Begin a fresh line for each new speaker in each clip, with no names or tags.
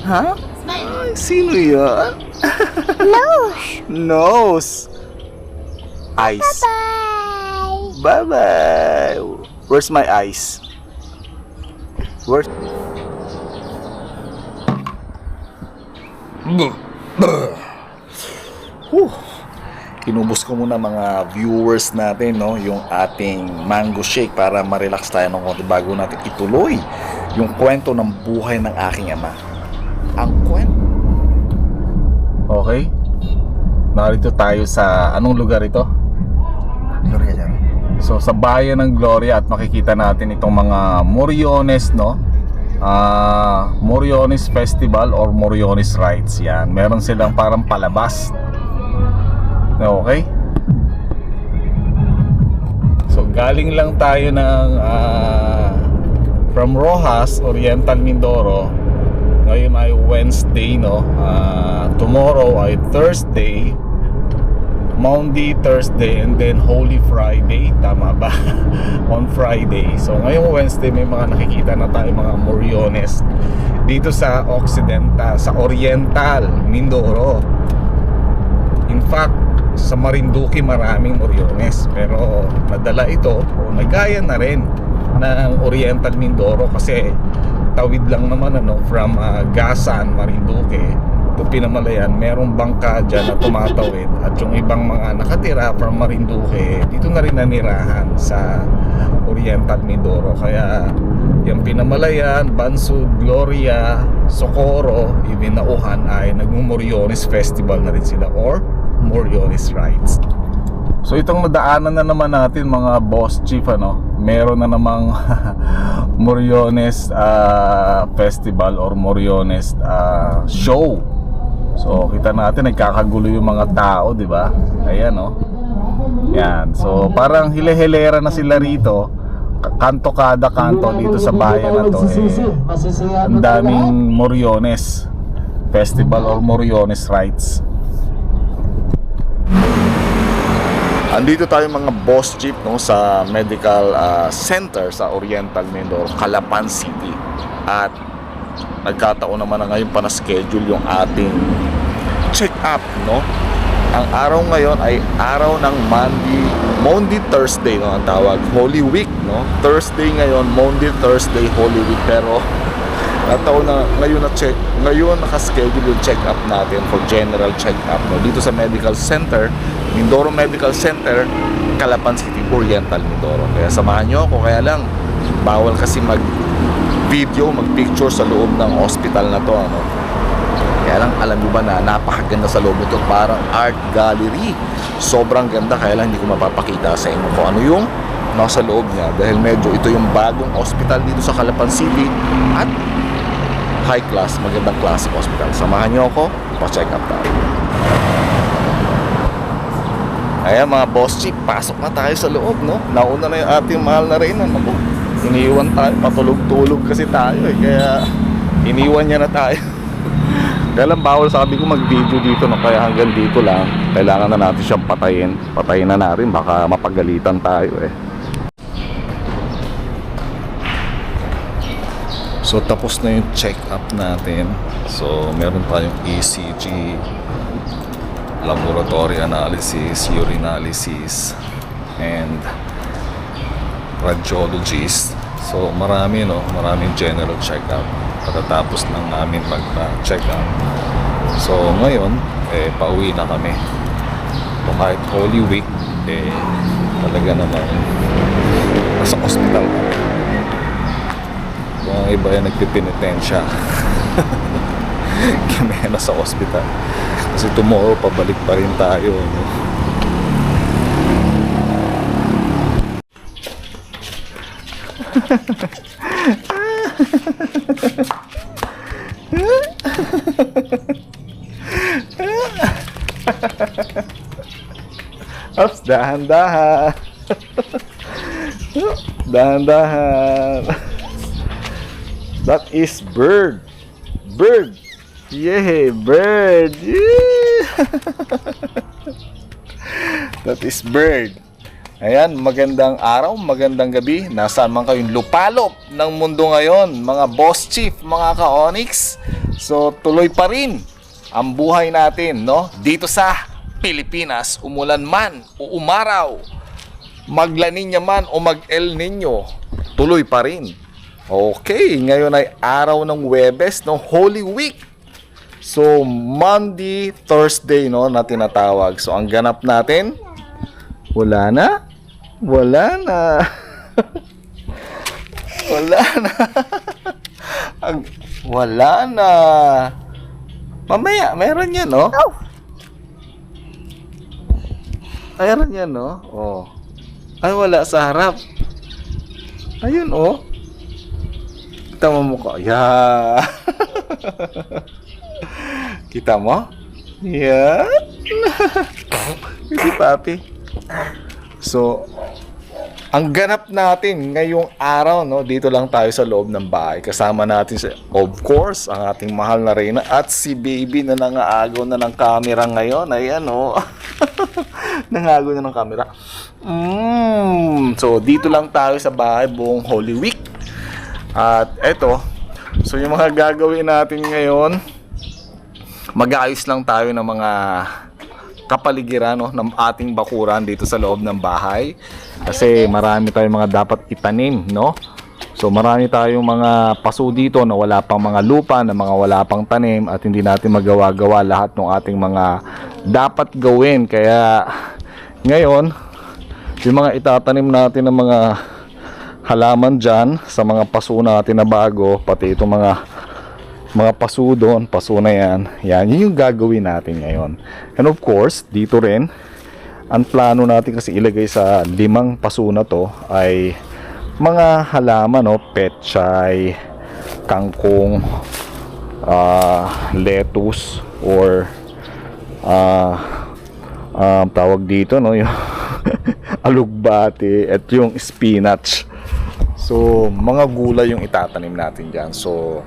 Ha? Ay, sino yan?
Nose.
Nose. Eyes.
Bye.
Bye-bye. Where's my eyes? Where's... Inubos ko muna mga viewers natin, no, yung ating mango shake para ma-relax tayo ng konti bago natin ituloy yung kwento ng buhay ng aking ama. Ang kwento. Okay. Narito tayo sa anong lugar ito?
Gloria dyan.
So sa bayan ng Gloria at makikita natin itong mga Moriones, no? Moriones Festival or Moriones Rides yan. Meron silang parang palabas. Okay. So galing lang tayo ng from Rojas, Oriental Mindoro. Ngayon ay Wednesday, no? Tomorrow ay Thursday, Monday, Thursday, and then Holy Friday. Tama ba? On Friday. So ngayong Wednesday may mga nakikita na tayo mga Moriones dito sa Occidental, sa Oriental Mindoro. In fact, sa Marinduque maraming Moriones, pero nadala ito o nagaya na rin ng Oriental Mindoro kasi tawid lang naman from Gasan, Marinduque to Pinamalayan. Merong bangka dyan na tumatawid at yung ibang mga nakatira from Marinduque dito na rin nanirahan sa Oriental Mindoro. Kaya yung Pinamalayan, Bansud, Gloria, Socorro, even Nauhan ay nagmumoriones festival na rin sila or Moriones Rides. So itong nadaanan na naman natin mga boss chief, meron na namang Moriones festival or Moriones show. So kita natin nagkakagulo yung mga tao, di ba? Ayan, yan. So parang hile-hilera na sila rito. Kanto kada kanto dito sa bayan na to. Ang daming Moriones festival or Moriones rides. Andito tayo mga boss jeep, sa medical center sa Oriental Mindoro, Calapan City. At nagkataon naman na ngayon pa na schedule yung ating check up, Ang araw ngayon ay araw ng Monday, Thursday, ang tawag, Holy Week, Thursday ngayon, Monday, Thursday, Holy Week. Pero nataon na ngayon naka-schedule yung check up natin for general check up, dito sa medical center, Mindoro Medical Center, Calapan City, Oriental Mindoro. Kaya samahan nyo ako, kaya lang bawal kasi mag-video, mag-picture sa loob ng hospital na to, Kaya lang alam nyo ba na napakaganda sa loob nito, parang art gallery. Sobrang ganda, kaya lang hindi ko mapapakita sa inyo kung ano yung nasa loob niya dahil medyo ito yung bagong hospital dito sa Calapan City at high class, magandang classic hospital. Samahan nyo ako, pa-check up tayo. Ayan mga boss chief, pasok na tayo sa loob, Nauna na yung ating mahal na Reyna. Iniwan tayo, patulog-tulog kasi tayo kaya iniwan niya na tayo. Kaya lang bawal, sabi ko mag-video dito, kaya hanggang dito lang. Kailangan na natin siyang patayin. Patayin na natin, baka mapagalitan tayo So tapos na yung check up natin. So meron tayong ECG, laboratory analysis, urinalysis, and radiologist. So maraming general check-up pagkatapos lang namin mag-check up. So ngayon pauwi na kami. So kahit Holy Week talaga naman nasa hospital kami. Mga iba yan nagpipinitensya kami nasa hospital kasi tomorrow pabalik pa rin tayo, Ops, dahan-dahan. Dahan-dahan. That is bird. Bird. Yay, bird. Yeah. That is bird. Ayan, magandang araw, magandang gabi. Nasaan man kayong lupalop ng mundo ngayon, mga boss chief, mga ka-Onyx. So, tuloy pa rin ang buhay natin, no? Dito sa Pilipinas, umulan man o umaraw, mag-La Niña man o mag-El Niño, tuloy pa rin. Okay, ngayon ay araw ng Huwebes, no? Holy Week. So, Monday, Thursday, no, na tinatawag. So, ang ganap natin, wala na. Wala na. Wala na. Wala na. Mamaya, meron yan, no?
Oh.
Meron yan, no? Oh. Ay, wala sa harap. Ayun, oh. Kita mo mukha. Yeah. Kita mo? Yan. Si Papi. So, ang ganap natin ngayong araw, no, dito lang tayo sa loob ng bahay. Kasama natin, of course, ang ating mahal na Reyna at si Baby na nangaagaw na ng camera ngayon. Ayan, oh. Nangaagaw na ng camera. So, dito lang tayo sa bahay buong Holy Week. At eto, so yung mga gagawin natin ngayon, mag-aayos lang tayo ng mga kapaligiran, no, ng ating bakuran dito sa loob ng bahay. Kasi marami tayong mga dapat itanim, no? So marami tayong mga paso dito na wala pang mga lupa, na mga wala pang tanim, at hindi natin magawa-gawa lahat ng ating mga dapat gawin. Kaya ngayon, yung mga itatanim natin ng mga halaman dyan sa mga paso natin na bago, pati itong mga paso doon, paso na yan, yun yung gagawin natin ngayon. And of course, dito rin, ang plano natin kasi ilagay sa 5 paso na to ay mga halaman, no? Pechay, kangkong, lettuce, or tawag dito, no, yung alugbati at yung spinach. So, mga gulay yung itatanim natin dyan. So,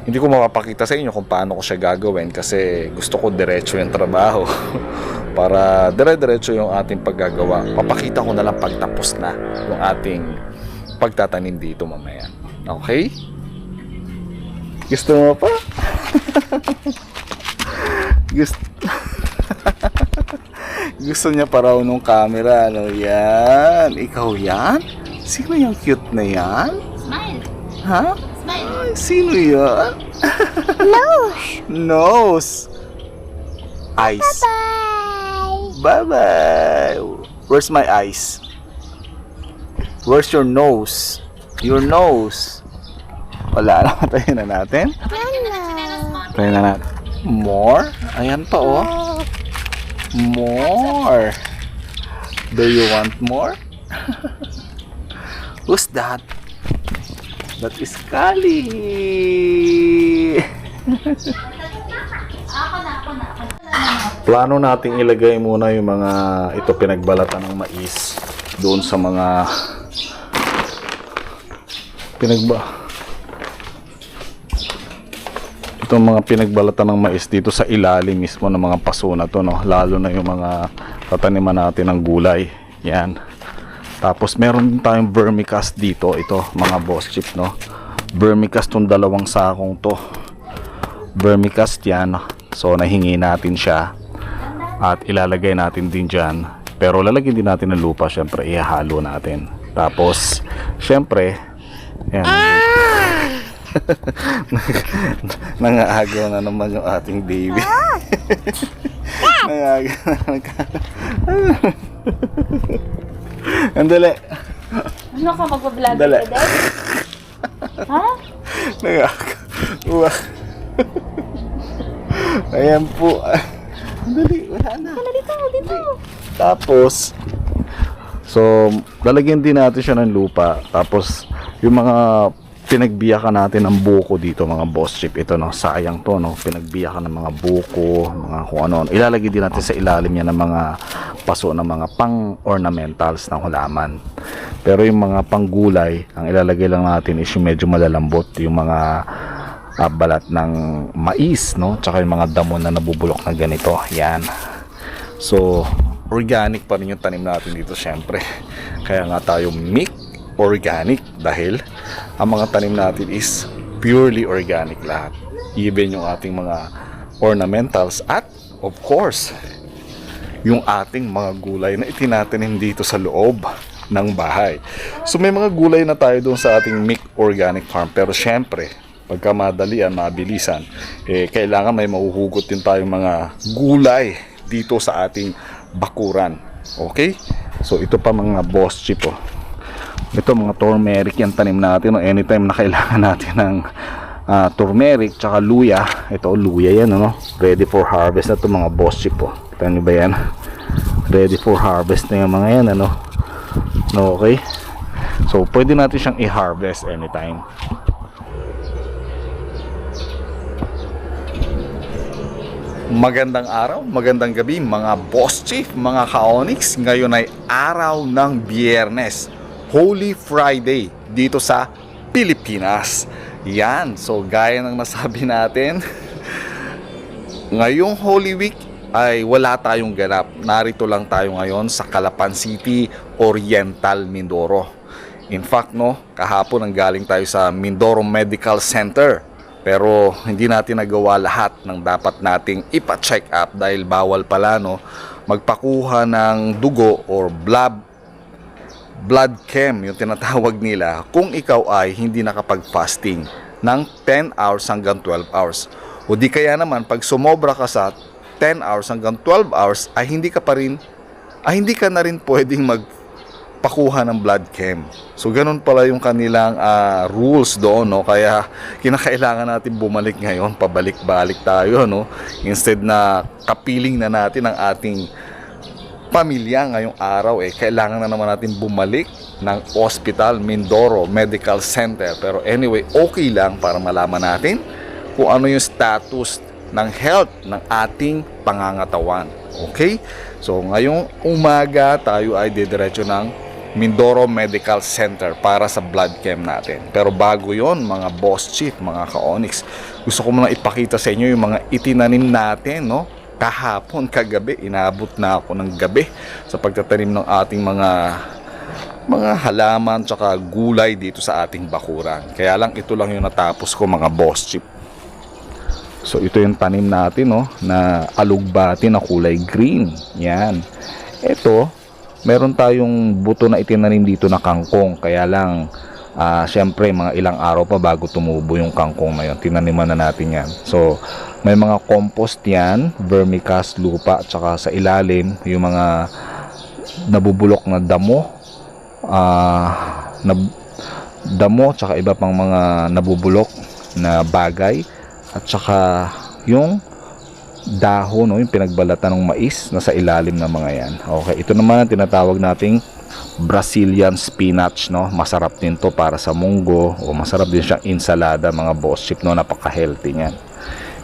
hindi ko mapapakita sa inyo kung paano ko siya gagawin kasi gusto ko diretso yung trabaho. Para dire-diretso yung ating paggagawa. Papakita ko na lang pagtapos na yung ating pagtatanim dito mamaya. Okay? Gusto mo pa? Gusto niya pa raw nung camera. Ano yan? Ikaw yan? Sino yung cute na yan?
Smile.
Ha?
Smile.
Ay, sino yan?
Nose.
Nose. Eyes.
Bye.
Bye-bye. Where's my eyes? Where's your nose? Your nose. Wala na. Tayo na natin. Tayo na natin. More? Ayan pa, oh. More. Do you want more? Who's that? That is Kali. Plano nating ilagay muna yung mga ito pinagbalatan ng mais doon sa mga itong mga pinagbalatan ng mais dito sa ilalim mismo ng mga paso na to, no? Lalo na yung mga tataniman natin ng gulay. Yan. Tapos meron din tayong vermicast dito. Ito mga boss chip, no? Vermicast tong 2 sakong to. Vermicast yan. So nahingi natin siya at ilalagay natin din dyan. Pero lalagyan din natin ng lupa. Syempre ihalo natin. Tapos syempre yan. Nangaagaw na naman yung ating baby. Nangaagaw na. Andali.
Ano ka magbablog?
Dali.
Ha?
Uwa. Ayan po. Andali, wala na.
Dito.
Tapos, so, lalagyan din natin siya ng lupa. Tapos, yung mga pinagbiyakan natin ng buko dito, mga boss chip, ito, no, sayang to, no, pinagbiyakan ng mga buko, mga kung ano, ilalagay din natin sa ilalim niya ng mga paso ng mga pang-ornamentals ng halaman. Pero yung mga panggulay, ang ilalagay lang natin is yung medyo malalambot, yung mga balat ng mais, no, tsaka yung mga damo na nabubulok na ganito, yan. So, organic pa rin yung tanim natin dito, syempre. Kaya nga tayo organic dahil ang mga tanim natin is purely organic lahat. even yung ating mga ornamentals at of course yung ating mga gulay na itinatanim dito sa loob ng bahay. So may mga gulay na tayo doon sa ating Mick Organic Farm, pero syempre pagka madalian, mabilisan, kailangan may mahuhugot din tayong mga gulay dito sa ating bakuran. Okay? So ito pa mga boss chip, oh. Ito mga turmeric yan tanim natin, oh. Anytime na kailangan natin ng turmeric tsaka luya, ito luya yan, ano? Ready for harvest na ito mga boss chip, oh. Kita nyo ba yan? Ready for harvest na yung mga yan, ano? Okay, so pwede natin siyang i-harvest anytime. Magandang araw, magandang gabi mga boss chief, mga ka-Onyx. Ngayon ay araw ng Biyernes, Holy Friday dito sa Pilipinas. Yan, so gaya ng nasabi natin, ngayong Holy Week ay wala tayong ganap. Narito lang tayo ngayon sa Calapan City, Oriental, Mindoro. In fact, no, kahapon ang galing tayo sa Mindoro Medical Center. Pero hindi natin nagawa lahat ng dapat nating ipa-check up dahil bawal pala, no, magpakuha ng dugo or blood chem, yung tinatawag nila, kung ikaw ay hindi nakapag-fasting ng 10 hours hanggang 12 hours. O di kaya naman pag sumobra ka sa 10 hours hanggang 12 hours ay hindi ka na rin pwedeng magpakuha ng blood chem. So ganun pala yung kanilang rules doon, no? Kaya kinakailangan natin bumalik ngayon, pabalik-balik tayo, no? Instead na kapiling na natin ang ating pamilya ngayong araw, kailangan na naman natin bumalik ng hospital, Mindoro Medical Center. Pero anyway, okay lang para malaman natin kung ano yung status ng health ng ating pangangatawan. Okay? So ngayong umaga tayo ay didiretso ng Mindoro Medical Center para sa blood chem natin. Pero bago yon mga boss chief, mga ka-Onyx, gusto ko muna ipakita sa inyo yung mga itinanim natin, no? Kahapon, kagabi, inabot na ako ng gabi sa pagtatanim ng ating mga halaman tsaka gulay dito sa ating bakuran. Kaya lang ito lang yung natapos ko mga boss chief. So ito yung tanim natin, no, na alugbati na kulay green. Yan. Ito, meron tayong buto na itinanim dito na kangkong. Kaya lang, syempre mga ilang araw pa bago tumubo yung kangkong na yun. Tinaniman na natin yan. So may mga compost yan, vermicast, lupa, at saka sa ilalim yung mga nabubulok na damo, damo, tsaka iba pang mga nabubulok na bagay, at saka yung dahon, no, yung pinagbalatan ng mais na sa ilalim ng mga yan. Okay, ito naman ang tinatawag nating Brazilian spinach, no. Masarap din to para sa munggo, o masarap din siyang insalada mga boss chip, no. Napaka-healthy niyan.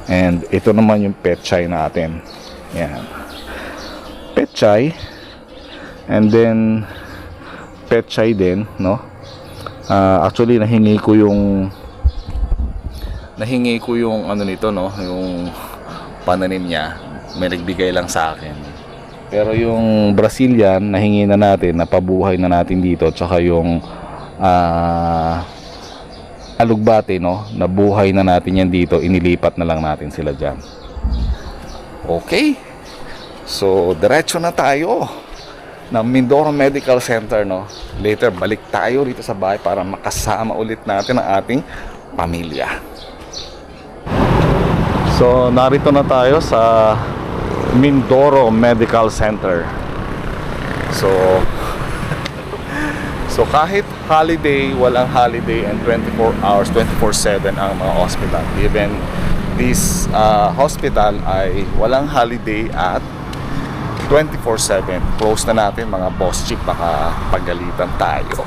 And ito naman yung pechay natin. Yan. Pechay. And then pechay din, no. Actually nahingi ko yung ano nito, no, yung pananim niya. May nagbigay lang sa akin. Pero yung Brazilian nahingi na natin, napabuhay na natin dito, tsaka yung alugbati, no, nabuhay na natin yan dito, inilipat na lang natin sila dyan. Okay, so diretso na tayo ng Mindoro Medical Center, no. Later balik tayo dito sa bahay para makasama ulit natin ang ating pamilya. So narito na tayo sa Mindoro Medical Center. So kahit holiday, walang holiday, and 24 hours, 24/7 ang mga hospital. Even this hospital ay walang holiday at 24/7. Close na natin mga boss chief, baka pagalitan tayo.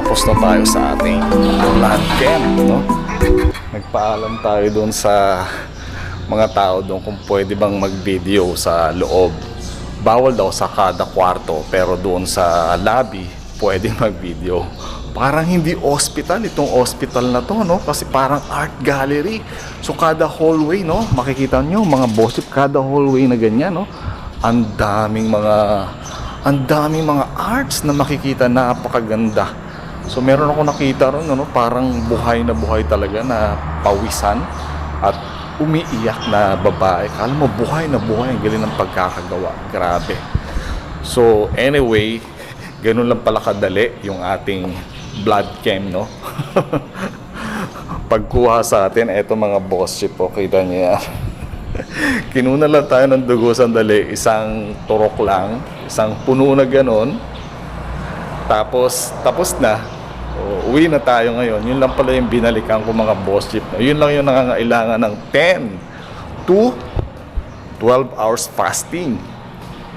Tapos na tayo sa ating blood chem, no? Nagpaalam tayo doon sa mga tao doon kung pwede bang mag-video sa loob. bawal daw sa kada kwarto, pero doon sa lobby pwede mag-video. Parang hindi hospital itong hospital na to, no? Kasi parang art gallery. So kada hallway, no, makikita nyo mga boss, kada hallway na ganyan, no, ang daming mga arts na makikita, napakaganda. So meron ako nakita ron, no, parang buhay na buhay talaga na pawisan at umiiyak na babae. Kala mo buhay na buhay, ang galing ng pagkakagawa. Grabe. So anyway, ganun lang pala kadali yung ating blood chem, no? Pagkuha sa atin, eto mga boss chip, oh, kita niyo yan. Kinuna lang tayo ng dugo sandali, isang turok lang, isang puno na ganun. Tapos na. So, uwi na tayo ngayon. Yun lang pala yung binalikan ko mga boss chip. Yun lang yung nangangailangan ng 10 to 12 hours fasting.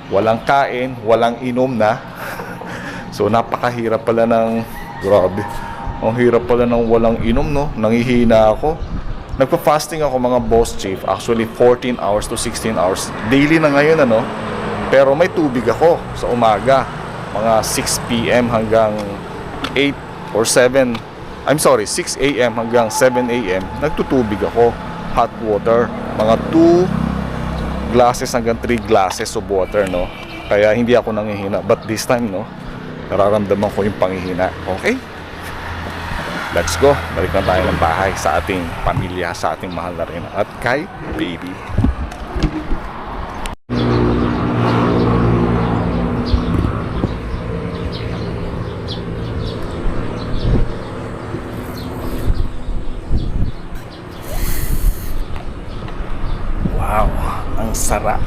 Walang kain, walang inom na. So napakahirap pala ng, grabe, ang hirap pala ng walang inom, no? Nangihina ako. Nagpa-fasting ako mga boss chief, actually 14 hours to 16 hours daily na ngayon, ano. Pero may tubig ako sa umaga, mga 6 p.m. hanggang 8 or 7, 6 a.m. hanggang 7 a.m. nagtutubig ako, hot water, mga 2 glasses hanggang 3 glasses of water, no. Kaya hindi ako nangihina, but this time, no, nararamdaman ko yung panghihina. Okay? Let's go. Balik na tayo ng bahay sa ating pamilya, sa ating mahal na rin at kay baby. Wow, ang sarap.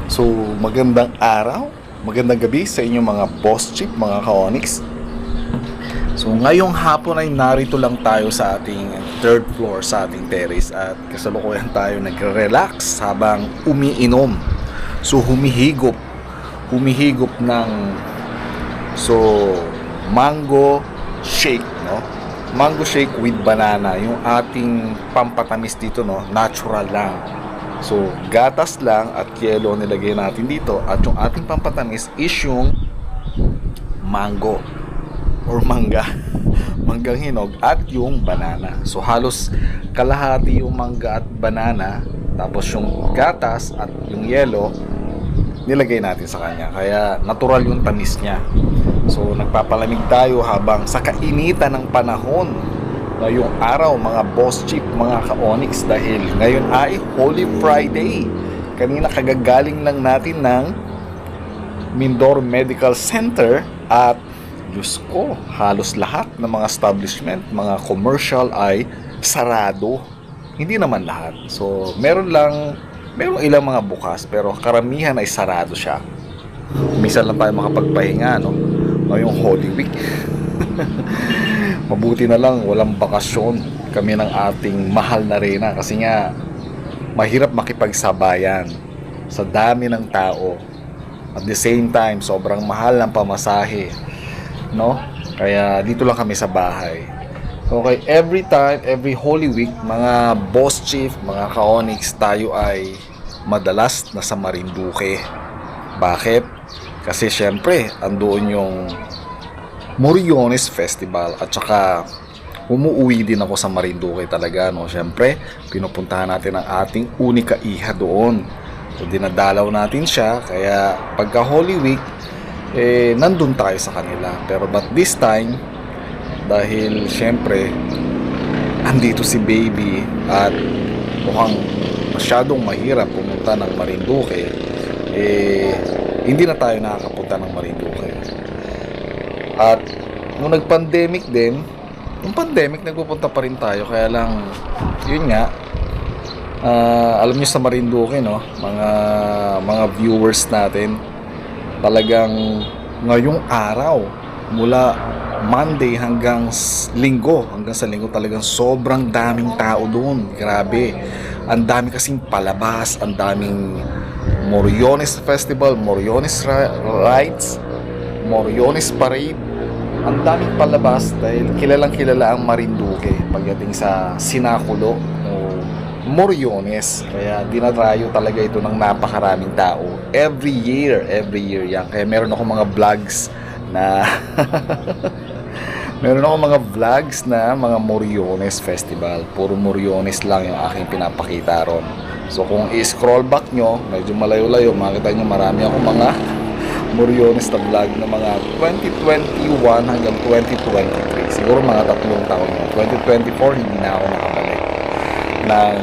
So, magandang araw, magandang gabi sa inyong mga boss chick, mga ka-Onyx. So ngayong hapon ay narito lang tayo sa ating 3rd floor sa ating terrace at kasalukuyan tayo nagre-relax habang umiinom. So humihigop ng mango shake, no? Mango shake with banana, yung ating pampatamis dito, no? Natural lang. So gatas lang at yelo nilagay natin dito at yung ating pampatamis is yung mango or manggang hinog at yung banana. So halos kalahati yung mangga at banana, tapos yung gatas at yung yelo nilagay natin sa kanya, kaya natural yung tamis niya. So nagpapalamig tayo habang sa kainitan ng panahon ngayong araw mga boss chip, mga ka-Onyx, dahil ngayon ay Holy Friday. Kanina kagagaling lang natin ng Mindoro Medical Center at Diyos ko, halos lahat ng mga establishment, mga commercial ay sarado. Hindi naman lahat. So, merong ilang mga bukas, pero karamihan ay sarado siya. Minsan lang tayo makapagpahinga, no? Ngayong Holy Week. Mabuti na lang, walang bakasyon kami ng ating mahal na Reyna. Kasi nga, mahirap makipagsabayan sa dami ng tao. At the same time, sobrang mahal ng pamasahe, no? Kaya dito lang kami sa bahay. Okay, every Holy Week, mga boss chief, mga ka-Onyx, tayo ay madalas nasa Marinduque. Bakit? Kasi syempre, andoon yung Moriones Festival at saka umuwi din ako sa Marinduque talaga, no? Syempre, pinupuntahan natin ang ating unika iha doon. So dinadalaw natin siya, kaya pagka Holy Week nandun tayo sa kanila. Pero but this time, dahil syempre andito si baby at mukhang masyadong mahirap pumunta ng Marinduque, hindi na tayo nakakapunta ng Marinduque. At nung nag-pandemic din, yung pandemic nagpupunta pa rin tayo, kaya lang yun nga, alam niyo sa Marinduque, no, mga viewers natin, talagang ngayong araw mula Monday hanggang Linggo, talagang sobrang daming tao doon. Grabe, ang dami kasing palabas, ang daming Moriones Festival, Moriones Rides, Moriones Parade, ang daming palabas dahil kilalang kilala ang Marinduque pagdating sa sinakulo o Moriones. Kaya dinarayo talaga ito ng napakaraming tao. Every year yan. Kaya meron ako mga vlogs na meron ako mga vlogs na mga Moriones Festival. Puro Moriones lang yung aking pinapakita ron. So kung i-scroll back nyo, medyo malayo-layo, makikita nyo marami ako mga Moriones na vlog na mga 2021 hanggang 2023. Siguro mga 3 taon yun. 2024 hindi na ako nakabalik ng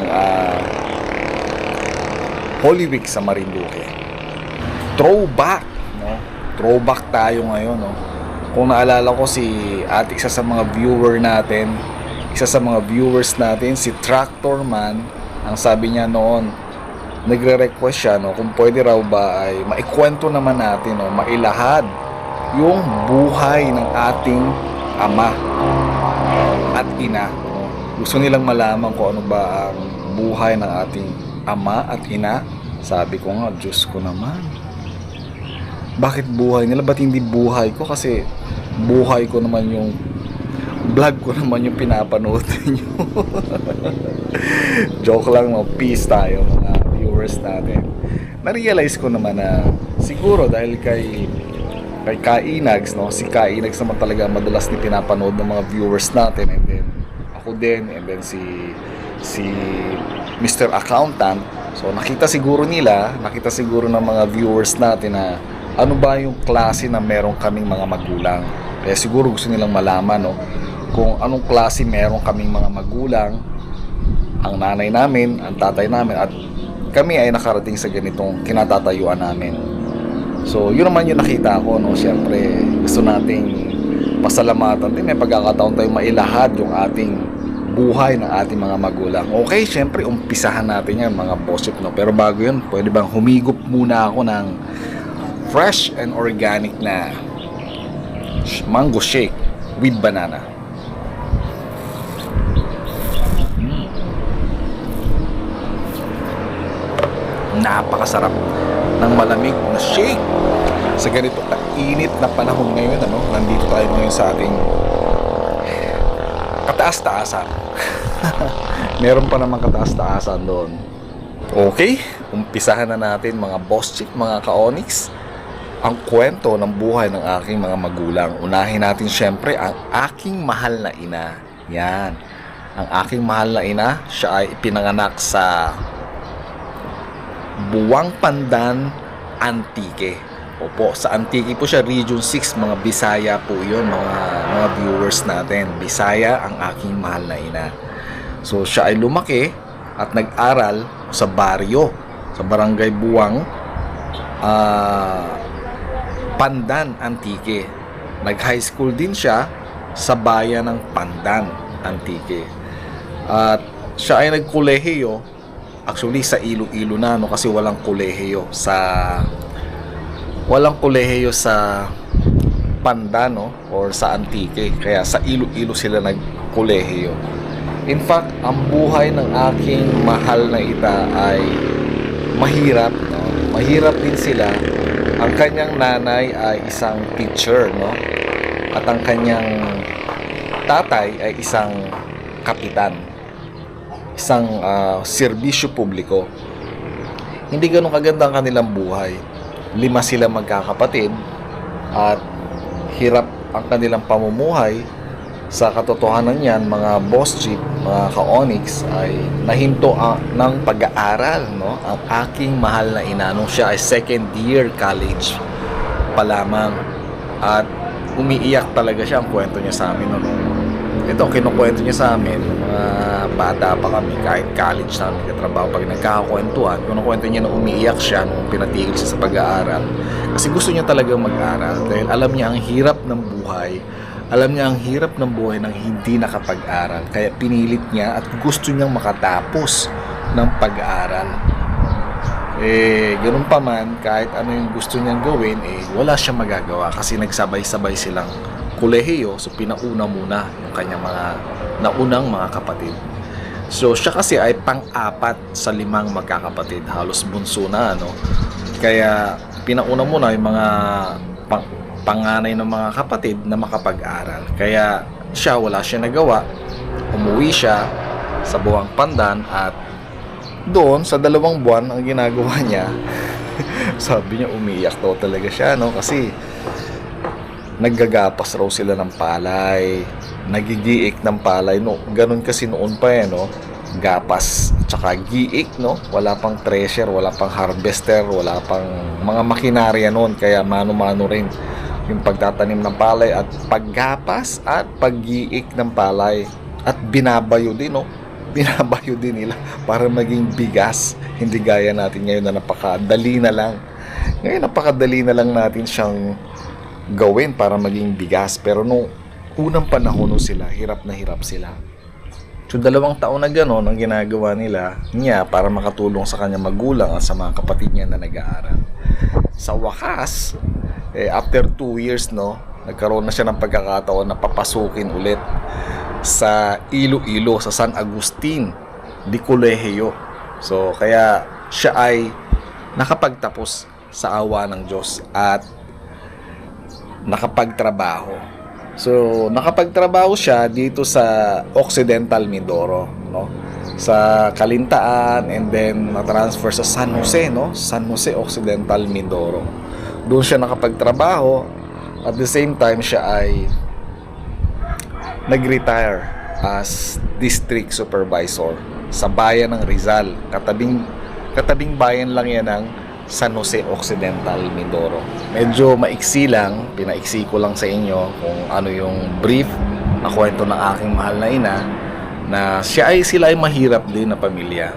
Holy Week sa Marinduque. Throwback, no? Throwback tayo ngayon, no? Kung naalala ko isa sa mga viewers natin, si Tractorman, ang sabi niya noon, nagre-request siya, no, kung pwede raw ba ay maikwento naman natin, no, mailahad yung buhay ng ating ama at ina, no? Gusto nilang malaman kung ano ba ang buhay ng ating ama at ina. Sabi ko nga, Diyos ko naman, bakit buhay nila? Ba't hindi buhay ko? Kasi buhay ko naman yung vlog ko naman yung pinapanood nyo. Joke lang, no? Peace tayo mga viewers natin. Na-realize ko naman na siguro dahil kay Kainags, no? Si Kainags naman talaga madalas ni pinapanood ng mga viewers natin, and then ako din, and then si Mr. Accountant. So nakita siguro ng mga viewers natin na ano ba yung klase na meron kaming mga magulang. Kaya siguro gusto nilang malaman, no, kung anong klase meron kaming mga magulang, ang nanay namin, ang tatay namin, at kami ay nakarating sa ganitong kinatatayuan namin. So yun naman yung nakita ko, no. Siyempre gusto nating pasalamatan din, may pagkakataon tayong mailahad yung ating buhay ng ating mga magulang. Okay, siyempre umpisahan natin yan mga bossip, no. Pero bago yun, pwede bang humigop muna ako ng fresh and organic na mango shake with banana. Napakasarap ng malamig na shake sa ganito init na panahon ngayon, ano? Nandito tayo ngayon sa ating kataas-taasan. Meron pa naman kataas-taasan doon. Okay, umpisahan na natin mga boss chick, mga ka-Onyx, ang kwento ng buhay ng aking mga magulang. Unahin natin syempre ang aking mahal na ina. Yan. Ang aking mahal na ina, siya ay ipinanganak sa Buwang Pandan, Antique. Opo, sa Antique po siya, Region 6, mga Bisaya po yun, mga viewers natin. Bisaya ang aking mahal na ina. So siya ay lumaki at nag-aral sa baryo, sa Barangay Buwang Pandan, Antique. Nag-high school din siya sa bayan ng Pandan, Antique. At siya ay nagkolehiyo, actually sa Iloilo na, no, kasi walang kolehiyo sa Pandan, no, or sa Antique. Kaya sa Iloilo sila nagkolehiyo. In fact, ang buhay ng aking mahal na ita ay mahirap, no? Mahirap din sila. Ang kanyang nanay ay isang teacher, no? At ang kanyang tatay ay isang kapitan. Isang serbisyo publiko. Hindi ganun kaganda ang kanilang buhay. 5 sila magkakapatid at hirap ang kanilang pamumuhay. Sa katotohanan yan, mga boss chick, mga ka-Onyx, ay nahinto ng pag-aaral, no? Ang aking mahal na ina nung siya ay second year college pa lamang, at umiiyak talaga siya. Ang kwento niya sa amin, no? Ito, kinukwento niya sa amin, mga bata pa kami, kahit college na nagkatrabaho, pag nagkakakwentuhan, kinukwento niya na umiiyak siya nung pinatigil siya sa pag-aaral. Kasi gusto niya talaga mag-aral dahil alam niya ang hirap ng buhay. Alam niya ang hirap ng buhay ng hindi nakapag-aral. Kaya pinilit niya at gusto niyang makatapos ng pag-aaral. Ganun pa man, kahit ano yung gusto niyang gawin, wala siyang magagawa kasi nagsabay-sabay silang kolehiyo. So pinauna muna yung kanyang mga naunang mga kapatid. So siya kasi ay pang-4 sa 5 magkakapatid. Halos bunso na, no? Kaya pinauna muna yung mga panganay ng mga kapatid na makapag-aral. Kaya siya, wala siya nagawa. Umuwi siya sa Buwang Pandan at doon sa 2 buwan ang ginagawa niya, sabi niya umiiyak daw talaga siya, no? Kasi naggagapas raw sila ng palay, nagigiik ng palay, no? Ganun kasi noon pa no? Gapas tsaka giik, no? Wala pang thresher, wala pang harvester, wala pang mga makinarya noon, kaya mano-mano rin yung pagtatanim ng palay at paggapas at paggiik ng palay. At binabayo din, no? Binabayo din nila para maging bigas. Hindi gaya natin ngayon na napakadali na lang. Ngayon napakadali na lang natin siyang gawin para maging bigas. Pero nung unang panahon sila, hirap na hirap sila. So 2 taon na gano'n ang ginagawa niya para makatulong sa kanyang magulang at sa mga kapatid niya na nag-aaral. Sa wakas, after 2 years, no, nagkaroon na siya ng pagkakataon na papasukin ulit sa Iloilo, sa San Agustin di Colegio. So kaya siya ay nakapagtapos sa awa ng Diyos at nakapagtrabaho. So nakapagtrabaho siya dito sa Occidental Mindoro, no? Sa Kalintaan, and then na-transfer sa San Jose, no? San Jose Occidental Mindoro. Doon siya nakapagtrabaho. At the same time, siya ay nag-retire as district supervisor sa bayan ng Rizal. Katabing bayan lang yan ng San Jose Occidental Mindoro. Medyo maiksi lang, pinaiksi ko lang sa inyo kung ano yung brief na kwento ng aking mahal na ina, na sila ay mahirap din na pamilya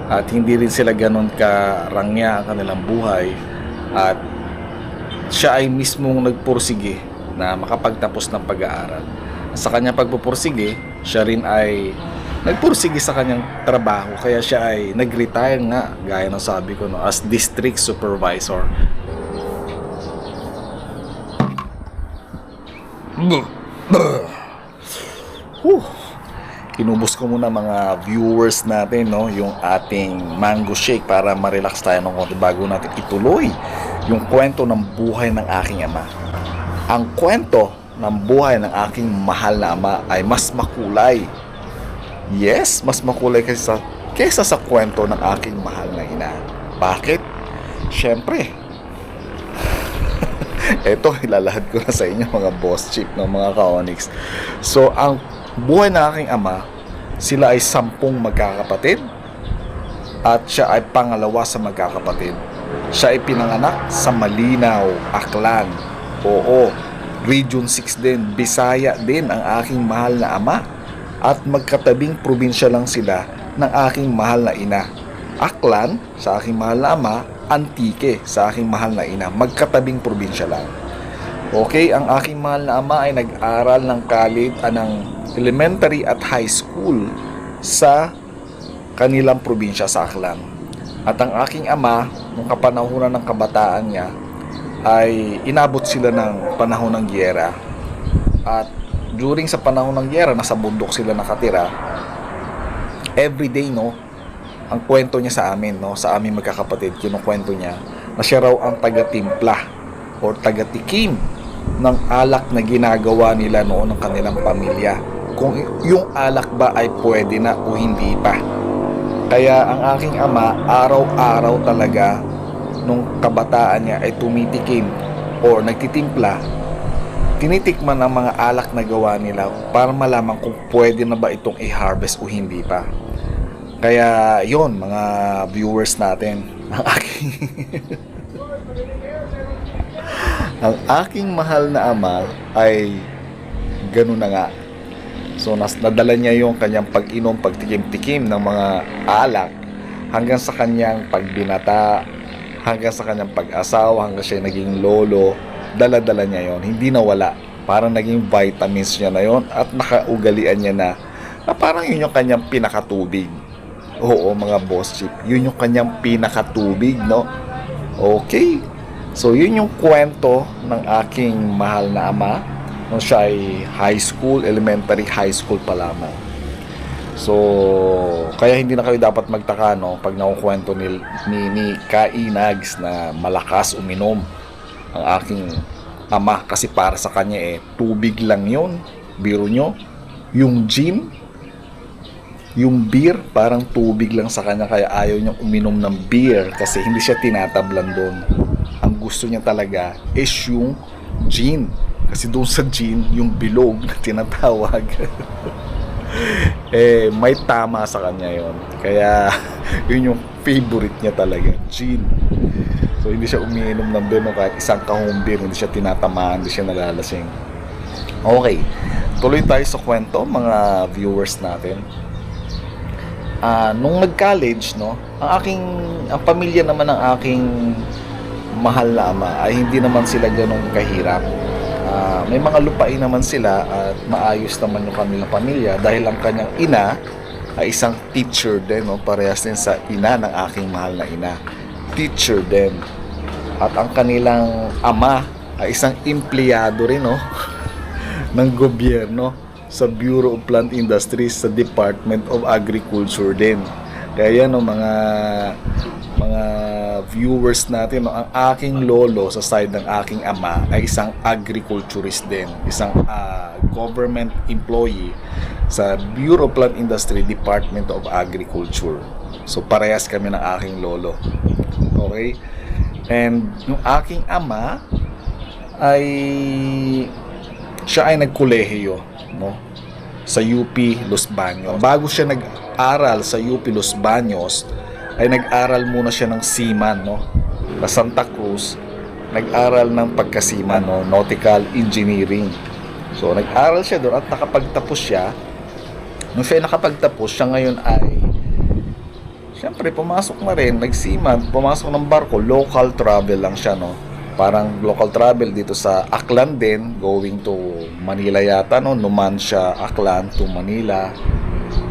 at hindi rin sila ganun karangya ang kanilang buhay, at siya ay mismong nagpursige na makapagtapos ng pag-aaral. Sa kanyang pagpupursige, siya rin ay nagpursige sa kanyang trabaho, kaya siya ay nag-retire nga, gaya ng sabi ko, no, as district supervisor. Kinubos ko muna mga viewers natin, no, yung ating mango shake para ma-relax tayo ng konti bago natin ituloy yung kwento ng buhay ng aking ama. Ang kwento ng buhay ng aking mahal na ama ay mas makulay. Yes, mas makulay kaysa sa kwento ng aking mahal na ina. Bakit? Siyempre, eto, ilalahad ko na sa inyo mga boss chief ng mga ka-Onyx. So, ang buhay ng aking ama, sila ay 10 magkakapatid at siya ay pangalawa sa magkakapatid. Siya ay pinanganak sa Malinaw, Aklan. Oo, Region 6 din, Bisaya din ang aking mahal na ama. At magkatabing probinsya lang sila ng aking mahal na ina. Aklan sa aking mahal na ama, Antique sa aking mahal na ina. Magkatabing probinsya lang. Okay, ang aking mahal na ama ay nag-aral ng ng elementary at high school sa kanilang probinsya sa Aklan. At ang aking ama, nung kapanahunan ng kabataan niya, ay inabot sila ng panahon ng giyera. At during sa panahon ng giyera, nasa bundok sila nakatira. Everyday, no, ang kwento niya sa amin, no, sa aming magkakapatid, kinukwento niya na siya raw ang taga-timpla or taga-tikim ng alak na ginagawa nila noon ng kanilang pamilya. Kung yung alak ba ay pwede na o hindi pa. Kaya ang aking ama, araw-araw talaga nung kabataan niya ay tumitikim or nagtitimpla, tinitikman ang mga alak na gawa nila para malaman kung pwede na ba itong i-harvest o hindi pa. Kaya yon mga viewers natin, ang aking mahal na ama ay ganun na nga. So nadala niya yung kanyang pag-inom, pagtikim-tikim ng mga alak hanggang sa kanyang pagbinata, hanggang sa kanyang pag-asawa, hanggang siya naging lolo. Dala-dala niya yon, hindi nawala. Parang naging vitamins niya na yon at nakaugalian niya na parang yun yung kanyang pinakatubig. Oo mga boss chief, yun yung kanyang pinakatubig, no? Okay, so yun yung kwento ng aking mahal na ama nung siya ay high school, elementary high school pa lamang. So kaya hindi na kayo dapat magtaka, no, pag nakukwento ni Kainags na malakas uminom ang aking ama, kasi para sa kanya tubig lang yun. Biro nyo, yung gym Yung beer, parang tubig lang sa kanya, kaya ayaw niyang uminom ng beer kasi hindi siya tinatablan doon. Ang gusto niya talaga is yung gin. Kasi doon sa gin, yung bilog na tinatawag. May tama sa kanya yon. Kaya, yun yung favorite niya talaga, gin. So, hindi siya umiinom ng beer, no? Kahit isang kahong beer, hindi siya tinatamaan, hindi siya nalalasing. Okay, tuloy tayo sa kwento, mga viewers natin. Nung nag-college, no, ang pamilya naman ng aking mahal na ama ay hindi naman sila ganun kahirap. May mga lupain naman sila at maayos naman yung kanilang pamilya dahil ang kanyang ina ay isang teacher din, no? Parehas din sa ina ng aking mahal na ina, teacher din. At ang kanilang ama ay isang empleyado rin, no? ng gobyerno sa Bureau of Plant Industries sa Department of Agriculture din. Kaya yan, no, mga viewers natin, no, ang aking lolo sa side ng aking ama ay isang agriculturist din, isang government employee sa Bureau of Plant Industry, Department of Agriculture. So parehas kami ng aking lolo. Okay? And yung aking ama ay siya ay nagkolehiyo, no, sa UP Los Baños. Bago siya nag-aral sa UP Los Baños, ay nag-aral muna siya ng seaman, no, sa Santa Cruz. Nag-aral ng pagkasiman, no, nautical engineering. So nag-aral siya doon at nakapagtapos siya. Nung siya ay nakapagtapos, siya ngayon ay siyempre pumasok na rin, nag-seaman, pumasok ng barko, local travel lang siya, no. Parang local travel dito sa Aklan din, going to Manila yata, no, Numancia, Aklan to Manila,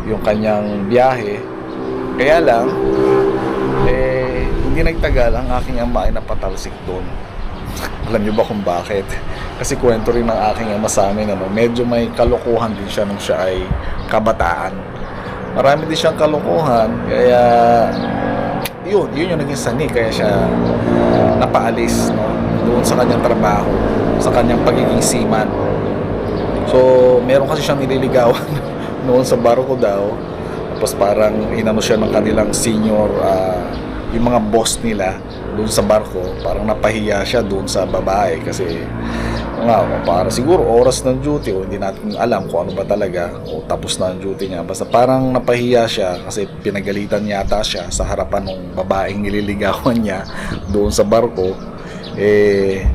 yung kanyang biyahe. Kaya lang, hindi nagtagal, ang aking ama ay napatalsik doon. Alam niyo ba kung bakit? Kasi kwento rin ng aking ama sa amin, ano, medyo may kalokohan din siya nung siya ay kabataan. Marami din siyang kalokohan, kaya yun yung naging sani, kaya siya napaalis, no, doon sa kanyang trabaho, sa kanyang pagiging seaman. So, meron kasi siyang nililigawan noon sa barko daw. Tapos parang inano siya ng kanilang senior, yung mga boss nila doon sa barko, parang napahiya siya doon sa babae kasi para siguro oras ng duty o hindi natin alam kung ano ba talaga o tapos na ang duty niya. Basta parang napahiya siya kasi pinagalitan yata siya sa harapan ng babaeng nililigawan niya doon sa barko.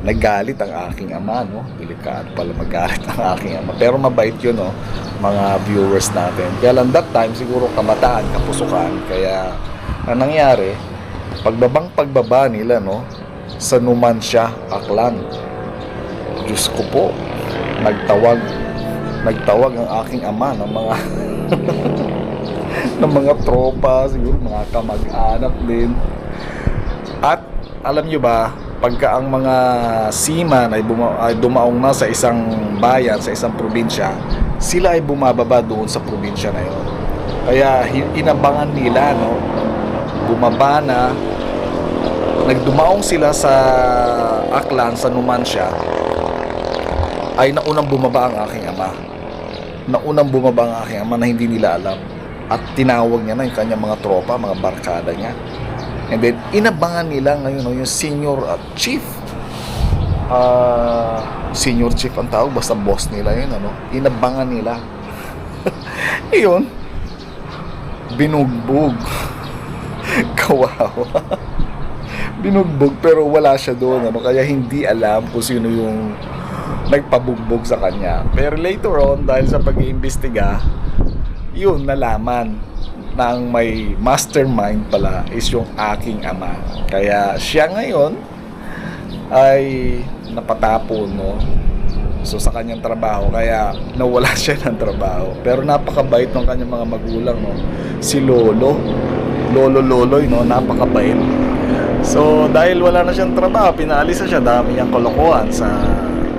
Nagalit ang aking ama, no? Delikado pala magalit ang aking ama. Pero mabait yun, no, mga viewers natin. Kaya lang that time, siguro kabataan, kapusukan. Kaya, ang nangyari, pagbaba nila, no, sa Numancia, Aklan. Diyos ko po, nagtawag ang aking ama ng mga ng mga tropa, siguro mga kamag-anak din. At, alam nyo ba, pagka ang mga seaman ay dumaong na sa isang bayan, sa isang probinsya, sila ay bumababa doon sa probinsya na yun. Kaya inabangan nila, no, bumaba na, nagdumaong sila sa Aklan, sa Numancia, ay naunang bumaba ang aking ama. Naunang bumaba ang aking ama na hindi nila alam. At tinawag niya na yung kanyang mga tropa, mga barkada niya. And then, inabangan nila ngayon, no, yung senior chief. Senior chief ang tawag, basta boss nila yun, ano. Inabangan nila. Ayun, binugbog. Kawawa. Binugbog, pero wala siya doon, ano. Kaya hindi alam kung sino yung nagpabugbog sa kanya. Pero later on, dahil sa pag-iimbestiga, yun, nalaman nang may mastermind pala is yung aking ama. Kaya siya ngayon ay napatapon, no, so sa kanyang trabaho, kaya nawala siya ng trabaho. Pero napakabait ng kanyang mga magulang, no, si Loloy, no, napakabait. So dahil wala na siyang trabaho, pinaalis na siya, dami niyang kalokohan sa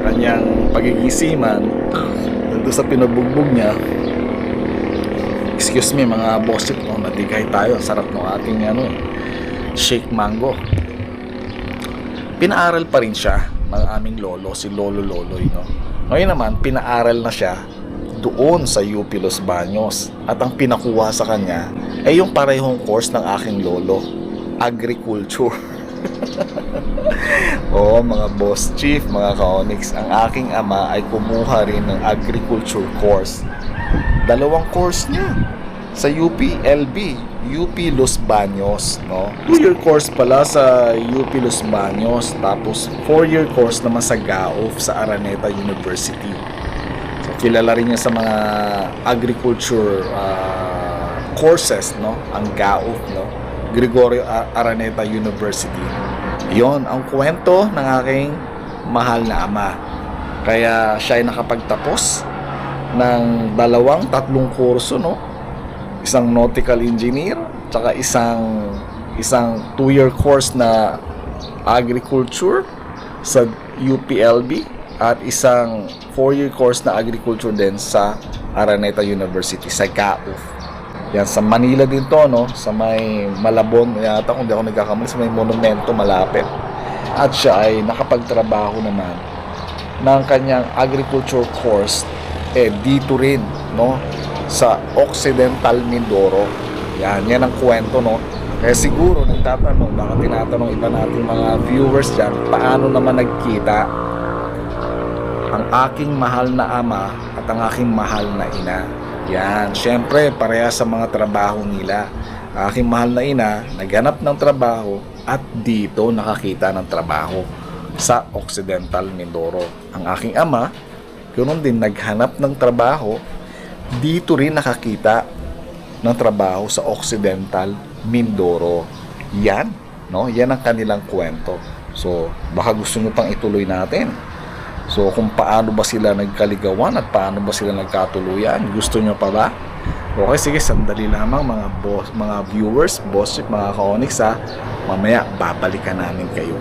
kanyang pagiging seaman doon sa pinabugbog niya. Excuse me mga bossip, no, natigay tayo. Sarap ng ating shake mango. Pinaaral pa rin siya ng aming lolo, si Loloy, no. Ngayon naman, pinaaral na siya doon sa UP Los Baños. At ang pinakuha sa kanya ay yung parehong course ng aking lolo, agriculture. Oo, mga boss chief, mga ka-Onyx, ang aking ama ay kumuha rin ng agriculture course. 2 course niya sa UPLB, UP Los Baños, no? 2-year course pala sa UP Los Baños, tapos 4-year course naman sa GAOF sa Araneta University. So kilala rin niya sa mga agriculture courses, no? Ang GAOF, no? Gregorio Araneta University. Yon ang kwento ng aking mahal na ama. Kaya siya ay nakapagtapos ng 2-3 kurso, no? Isang nautical engineer, tsaka isang 2-year course na agriculture sa UPLB at isang 4-year course na agriculture din sa Araneta University sa GAOF. Yan, sa Manila din to, no? Sa may Malabon yata, kung di ako nagkakamali, sa may monumento malapit. At siya ay nakapagtrabaho naman ng kanyang agriculture course dito rin, no? Sa Occidental Mindoro. Yan ang kwento, no? Kaya siguro nagtatanong, baka tinatanong iba nating mga viewers dyan, paano naman nagkita ang aking mahal na ama at ang aking mahal na ina. Yan, syempre pareha sa mga trabaho nila. Ang aking mahal na ina naghanap ng trabaho at dito nakakita ng trabaho sa Occidental Mindoro. Ang aking ama, ganoon din naghanap ng trabaho, dito rin nakakita ng trabaho sa Occidental Mindoro. Yan, no? Yan ang kanilang kwento. So, baka gusto nyo pang ituloy natin. So, kung paano ba sila nagkaligawan at paano ba sila nagkatuluyan, gusto nyo pa ba? Okay, sige, sandali lamang mga viewers, boss, mga ka-Onyx, ha. Mamaya, babalikan namin kayo.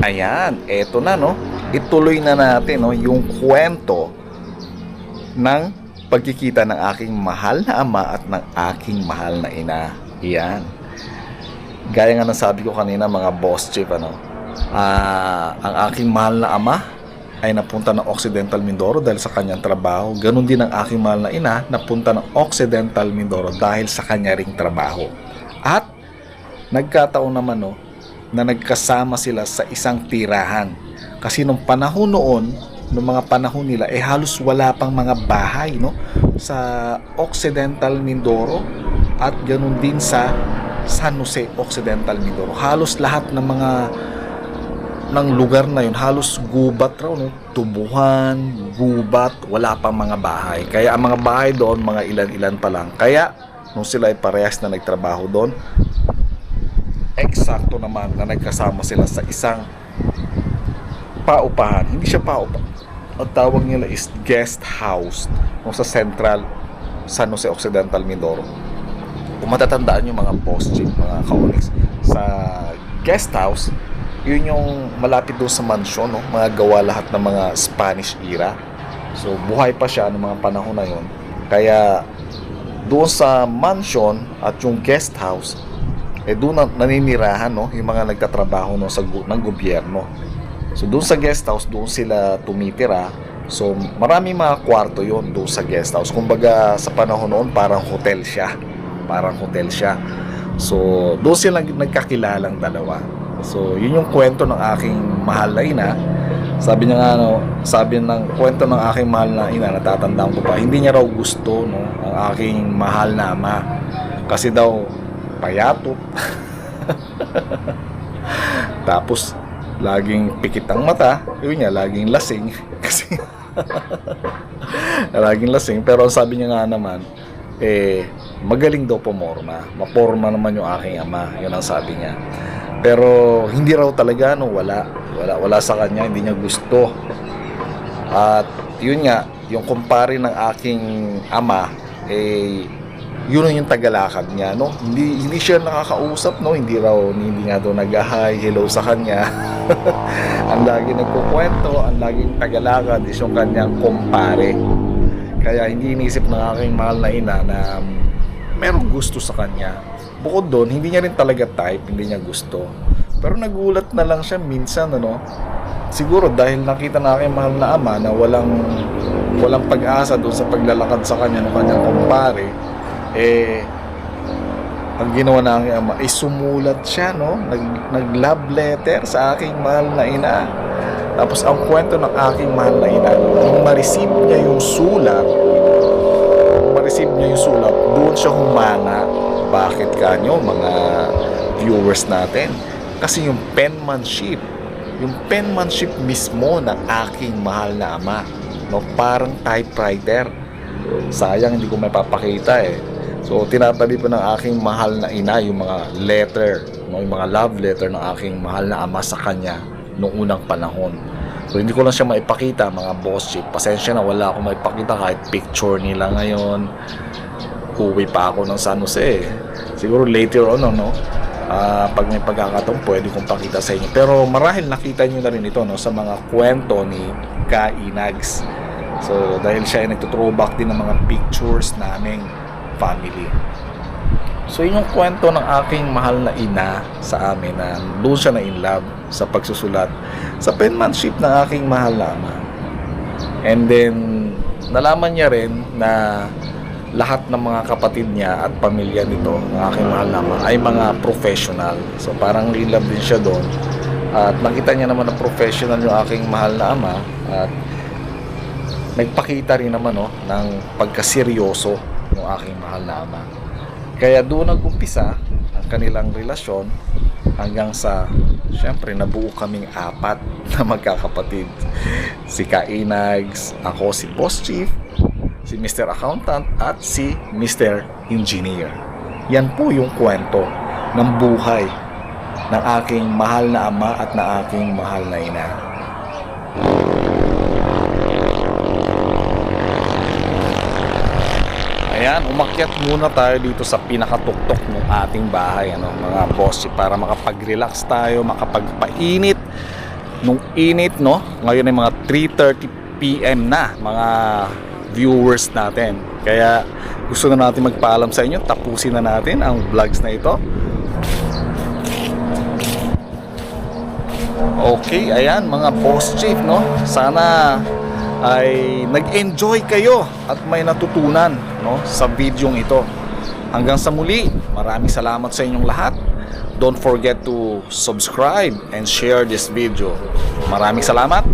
Ayan, eto na, no? Ituloy na natin, no, yung kwento ng pagkikita ng aking mahal na ama at ng aking mahal na ina. Ayan. Gaya nga ng sabi ko kanina, mga boss chief, ano, ang aking mahal na ama ay napunta ng Occidental Mindoro dahil sa kanyang trabaho. Ganon din ang aking mahal na ina napunta ng Occidental Mindoro dahil sa kanya ring trabaho. At nagkataon naman, no, na nagkasama sila sa isang tirahan. Kasi nung panahon noon, nung mga panahon nila, halos wala pang mga bahay, no, sa Occidental Mindoro at ganon din sa San Jose Occidental Mindoro. Halos lahat ng lugar na yun, halos gubat raw, no? Tubuhan, gubat, wala pang mga bahay. Kaya ang mga bahay doon, mga ilan-ilan pa lang. Kaya, nung sila ay parehas na nagtrabaho doon, eksakto naman na nagkasama sila sa isang paupahan. Hindi siya paupahan. Ang tawag nila is guest house, no? Sa Central San Jose Occidental Mindoro. Kung matatandaan yung mga boss chief, mga ka-Onyx, sa guest house, yun yung malapit doon sa mansion, no? Mga gawa lahat ng mga Spanish era. So buhay pa siya noong mga panahon na yun. Kaya doon sa mansion at yung guest house, doon naninirahan, no, yung mga nagtatrabaho, no, ng gobyerno. So doon sa guest house, doon sila tumitira. So maraming mga kwarto yun doon sa guest house. Kumbaga sa panahon noon parang hotel siya. So doon sila nagkakilalang dalawa. So, yun yung kwento ng aking mahal na ina. Sabi niya nga, no, sabi ng kwento ng aking mahal na ina, natatandaan ko pa, hindi niya raw gusto, no, ang aking mahal na ama. Kasi daw, payatot. Tapos, laging pikit ang mata. Yun niya, laging lasing. Kasi, laging lasing. Pero sabi niya nga naman, magaling daw pumorma. Maporma naman yung aking ama. Yun ang sabi niya. Pero hindi raw talaga, no, wala sa kanya, hindi niya gusto. At yun nga, yung kumpare ng aking ama, yun yung tagalakad niya, no. Hindi siya nakakausap, no, hindi nga daw nag-hi, hello sa kanya. Ang lagi nagkukwento, ang laging tagalakad is yung kanyang kumpare. Kaya hindi inisip ng aking mahal na ina na merong gusto sa kanya. Bukod doon, hindi niya rin talaga type, hindi niya gusto. Pero nagulat na lang siya minsan, ano, siguro dahil nakita na aking mahal na ama na walang pag-asa doon sa paglalakad sa kanya ng kanyang kumpare, ang ginawa na aking ama ay sumulat siya, no? Nag-love letter sa aking mahal na ina. Tapos ang kwento ng aking mahal na ina, nung ma-receive niya yung sulat, doon siya humanga. Bakit kanyo, mga viewers natin? Kasi yung penmanship mismo ng aking mahal na ama, no, parang typewriter. Sayang hindi ko may papakita eh. So tinatabi po ng aking mahal na ina yung mga letter, no, yung mga love letter ng aking mahal na ama sa kanya noong unang panahon. So hindi ko lang siya maipakita, mga boss chief. Pasensya na, wala akong maipakita kahit picture nila ngayon. Uwi pa ako ng San Jose. Siguro later on, no? Pag may pagkakataon, pwede kong pakita sa inyo. Pero marahil nakita nyo na rin ito, no, sa mga kwento ni Ka Inags. So dahil siya ay nagtuthrowback din ng mga pictures naming family. So yun yung kwento ng aking mahal na ina sa amin, na doon siya na in love sa pagsusulat sa penmanship ng aking mahal na ama. And then nalaman niya rin na lahat ng mga kapatid niya at pamilya nito ng aking mahal na ama ay mga professional. So parang in love din siya doon. At nakita niya naman na professional yung aking mahal na ama, at nagpakita rin naman, no, ng pagkaseryoso ng aking mahal na ama. Kaya doon nag-umpisa ang kanilang relasyon hanggang sa syempre nabuo kaming 4 na magkakapatid. Si Ka Inags, ako si Boss Chief, si Mr. Accountant, at si Mr. Engineer. Yan po yung kwento ng buhay ng aking mahal na ama at ng aking mahal na ina. Ayan, umakyat muna tayo dito sa pinakatuktok ng ating bahay, ano, mga boss, para makapag-relax tayo, makapagpainit nung init, no? Ngayon ay mga 3:30 PM na, mga viewers natin. Kaya gusto na natin magpaalam sa inyo, tapusin na natin ang vlogs na ito. Okay, ayan mga boss chief, no? Sana ay nag-enjoy kayo at may natutunan, no, sa videong ito. Hanggang sa muli, maraming salamat sa inyong lahat. Don't forget to subscribe and share this video. Maraming salamat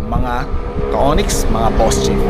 mga ka-Onyx, mga boss chief.